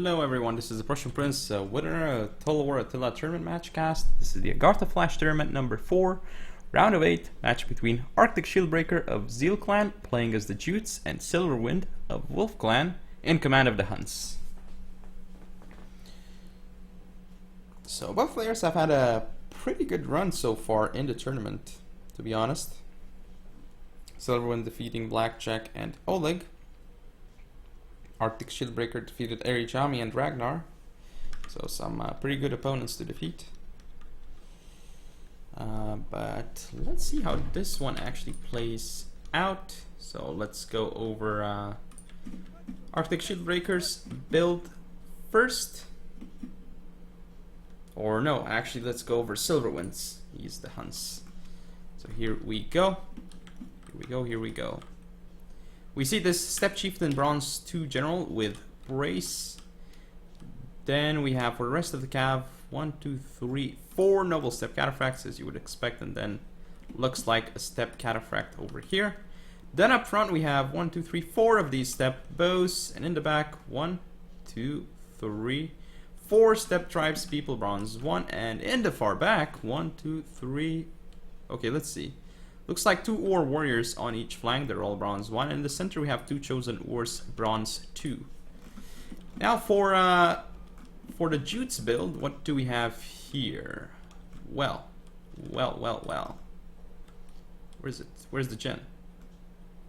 Hello everyone, this is the Prussian Prince, winner of Total War Attila tournament match cast. This is the Agartha Flash tournament number 4, round of 8, match between Arcticshieldbreaker of Zeal Clan playing as the Jutes and Silverwind of Wolf Clan in command of the Huns. So both players have had a pretty good run so far in the tournament, to be honest. Silverwind defeating Blackjack and Oleg. Arcticshieldbreaker defeated Jami and Ragnar. So some pretty good opponents to defeat. But let's see how this one actually plays out. So let's go over Arcticshieldbreaker's build first. Or no, actually let's go over Silverwind's. He's the Huns. So here we go. Here we go. We see this Steppe Chieftain Bronze 2 General with Brace. Then we have for the rest of the cav 1, 2, 3, 4 Noble Steppe Cataphracts as you would expect, and then looks like a Steppe Cataphract over here. Then up front we have 1, 2, 3, 4 of these Steppe Bows, and in the back 1, 2, 3, 4 Steppe Tribes People Bronze 1, and in the far back 1, 2, 3. Okay, let's see. Looks like 2 Ur warriors on each flank. They're all bronze 1. In the center we have 2 chosen Urs bronze 2. Now for the Jutes build, what do we have here? Well. Where is it? Where's the gen?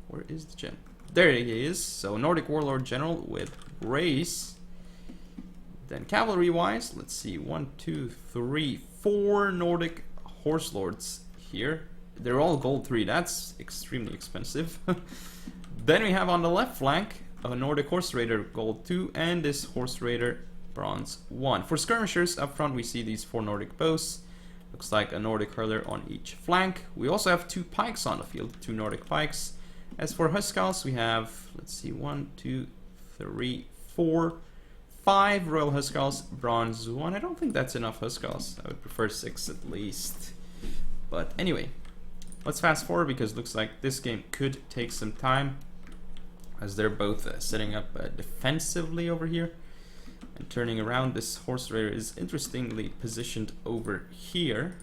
Where is the gen? There he is. So Nordic Warlord General with Brace. Then cavalry wise, let's see, 1, 2, 3, 4 Nordic Horse Lords here. They're all gold 3, that's extremely expensive. Then we have on the left flank a Nordic Horse Raider gold 2 and this Horse Raider bronze 1. For skirmishers up front we see these 4 Nordic bows. Looks like a Nordic hurler on each flank. We also have 2 pikes on the field, 2 Nordic pikes. As for Huskars we have, let's see, 1, 2, 3, 4, 5 Royal Huskars bronze 1. I don't think that's enough Huskars. I would prefer 6 at least. But anyway. Let's fast forward because it looks like this game could take some time as they're both setting up defensively over here and turning around. This Horse Raider is interestingly positioned over here.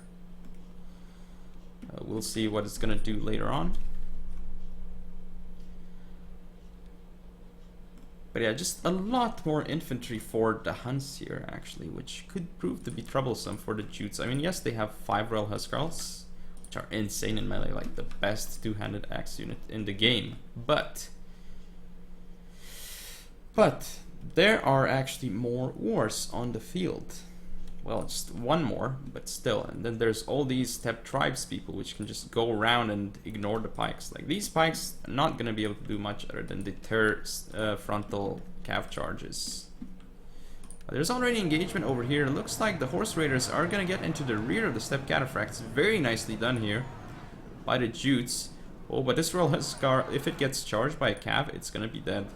We'll see what it's going to do later on. But yeah, just a lot more infantry for the Huns here actually, which could prove to be troublesome for the Jutes. I mean, yes, they have 5 Royal Huskars, which are insane in melee, like the best two-handed axe unit in the game. But there are actually more wars on the field. Well, just one more, but still. And then there's all these Steppe Tribes people which can just go around and ignore the pikes. Like these pikes are not gonna be able to do much other than deter frontal cav charges. There's already engagement over here. It looks like the Horse Raiders are going to get into the rear of the Steppe Cataphracts. Very nicely done here by the Jutes. Oh, but this Royal Huskar, if it gets charged by a cav, it's going to be dead.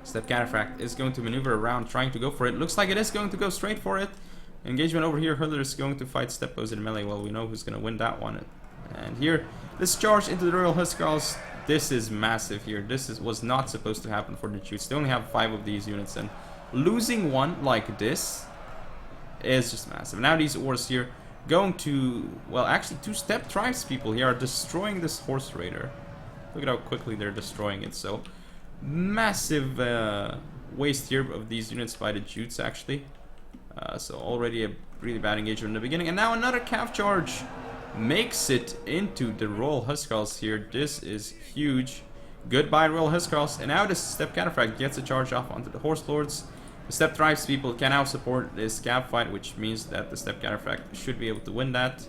Steppe Cataphract is going to maneuver around, trying to go for it. Looks like it is going to go straight for it. Engagement over here. Hurler is going to fight Steppe Bows in melee. Well, we know who's going to win that one. And here, this charge into the Royal Huskars. This is massive here. This was not supposed to happen for the Jutes. They only have 5 of these units, and losing one like this is just massive. Now these Ors here going to, well, actually 2 Steppe Tribes people here are destroying this Horse Raider. Look at how quickly they're destroying it. So massive waste here of these units by the Jutes actually. So already a really bad engagement in the beginning, and now another cav charge makes it into the Royal Huskars here. This is huge. Goodbye Royal Huskars, and now this Steppe Cataphract gets a charge off onto the Horse Lords. The Steppe Tribes people can now support this cav fight, which means that the Steppe Cataphract should be able to win that,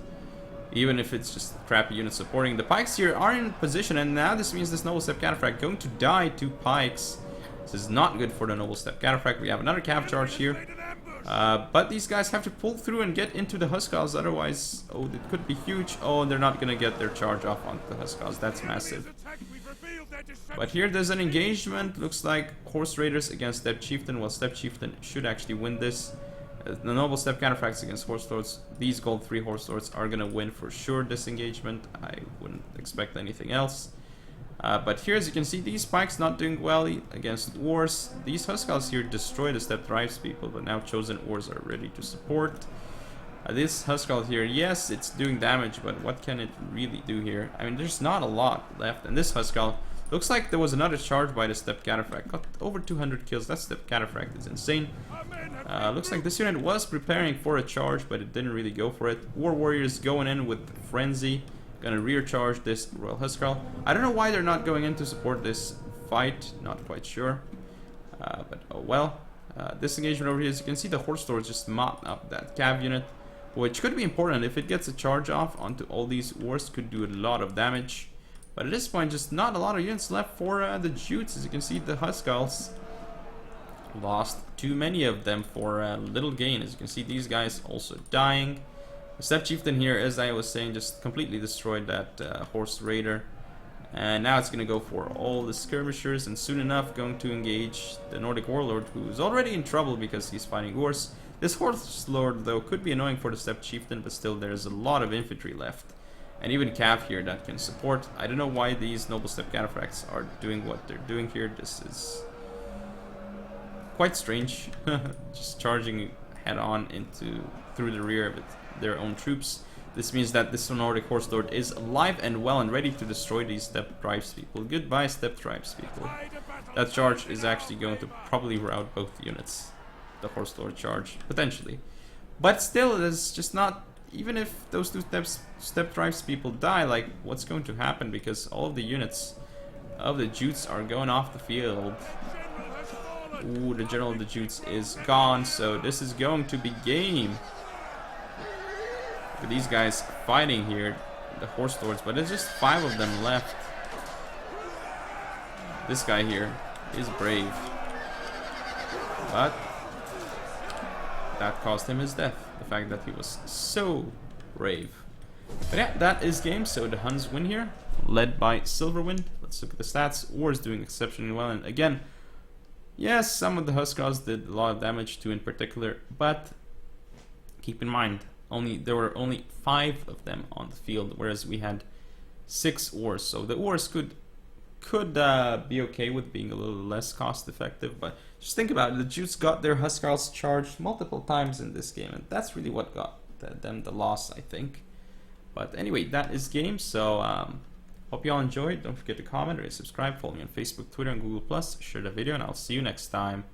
even if it's just crappy units supporting. The pikes here are in position, and now this means this Noble Steppe Cataphract going to die to pikes. This is not good for the Noble Steppe Cataphract. We have another cav charge here. But these guys have to pull through and get into the Huskars, otherwise, oh, it could be huge. Oh, they're not gonna get their charge off onto the Huskars. That's massive. But here there's an engagement. Looks like Horse Raiders against Steppe Chieftain. Well, Steppe Chieftain should actually win this. The Noble Steppe Cataphracts against Horse Lords. These gold 3 Horse Lords are gonna win for sure this engagement. I wouldn't expect anything else. But here, as you can see, these spikes not doing well against Wars. These Huskarls here destroy the step drives people, but now chosen Wars are ready to support. This Huskarl here, yes, it's doing damage, but what can it really do here? I mean, there's not a lot left. And this Huskarl, looks like there was another charge by the Step Cataphract. Got over 200 kills. That Step Cataphract is insane. Looks like this unit was preparing for a charge, but it didn't really go for it. War Warriors going in with Frenzy. Gonna rear charge this Royal Huskarl. I don't know why they're not going in to support this fight. Not quite sure. But oh well. This engagement over here, as you can see, the Horse Lord just mopped up that Cav unit, which could be important. If it gets a charge off onto all these wars, could do a lot of damage. But at this point, just not a lot of units left for the Jutes. As you can see, the Huskarls lost too many of them for little gain. As you can see, these guys also dying. The Step Chieftain here, as I was saying, just completely destroyed that Horse Raider. And now it's going to go for all the skirmishers, and soon enough going to engage the Nordic Warlord, who's already in trouble because he's fighting Wars. This Horse Lord, though, could be annoying for the Step Chieftain, but still there's a lot of infantry left. And even Cav here that can support. I don't know why these Noble Step Cataphracts are doing what they're doing here. This is quite strange. Just charging head on through the rear of their own troops. This means that this Nordic Horse Lord is alive and well and ready to destroy these Step Tribes people. Goodbye, Step Tribes people. That charge is actually going to probably rout both units. The Horse Lord charge, potentially. But still, it is just not... Even if those two Step Tribes people die, like, what's going to happen? Because all of the units of the Jutes are going off the field. Ooh, the General of the Jutes is gone, so this is going to be game. Look at these guys fighting here, the Horse Lords, but there's just 5 of them left. This guy here is brave, but that cost him his death. The fact that he was so brave. But yeah, that is game. So the Huns win here, led by Silverwind. Let's look at the stats. War is doing exceptionally well, and again, yes, some of the Huskarls did a lot of damage to in particular, but keep in mind, there were only 5 of them on the field, whereas we had 6 wars. So the wars could be okay with being a little less cost effective, but just think about it. The Jutes got their Huskarls charged multiple times in this game, and that's really what got them the loss, I think. But anyway, that is game. So hope you all enjoyed. Don't forget to comment or subscribe. Follow me on Facebook, Twitter, and Google+. Share the video, and I'll see you next time.